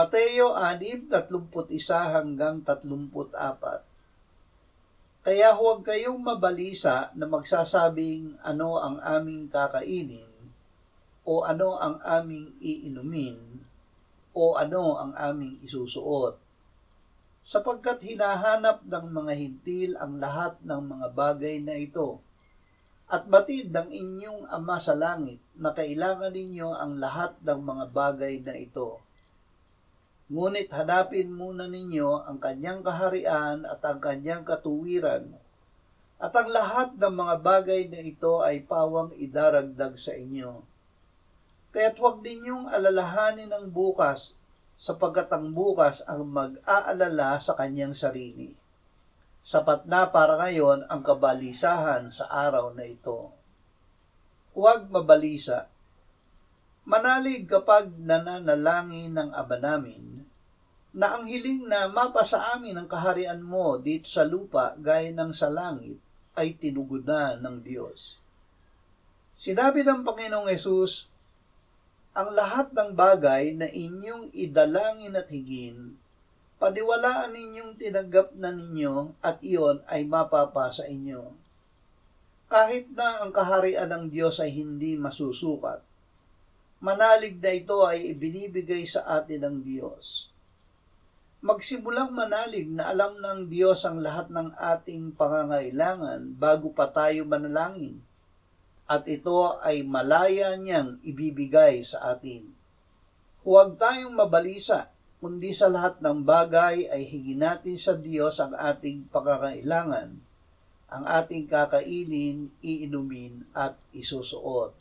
Mateo 6:31-34. Kaya huwag kayong mabalisa na magsasabing ano ang aming kakainin, o ano ang aming iinumin, o ano ang aming isusuot. Sapagkat hinahanap ng mga hintil ang lahat ng mga bagay na ito. At batid ng inyong Ama sa langit na kailangan ninyo ang lahat ng mga bagay na ito. Ngunit hanapin muna ninyo ang kanyang kaharian at ang kanyang katuwiran, at ang lahat ng mga bagay na ito ay pawang idaragdag sa inyo. Kaya't huwag ninyong alalahanin ang bukas, sapagkat ang bukas ang mag-aalala sa kanyang sarili. Sapat na para ngayon ang kabalisahan sa araw na ito. Huwag mabalisa. Manalig kapag nananalangin ng Ama namin, na ang hiling na mapasa amin ang kaharian mo dito sa lupa gaya ng sa langit ay tinugunan ng Diyos. Sinabi ng Panginoong Hesus, ang lahat ng bagay na inyong idalangin at hingin, paniwalaan ninyong tinanggap na ninyo at iyon ay mapapasa inyo. Kahit na ang kaharian ng Diyos ay hindi masusukat, manalig na ito ay ibinibigay sa atin ng Diyos. Magsimulang manalig na alam ng Diyos ang lahat ng ating pangangailangan bago pa tayo manalangin, at ito ay malaya niyang ibibigay sa atin. Huwag tayong mabalisa, kundi sa lahat ng bagay ay hingin natin sa Diyos ang ating pangangailangan, ang ating kakainin, iinumin at isusuot.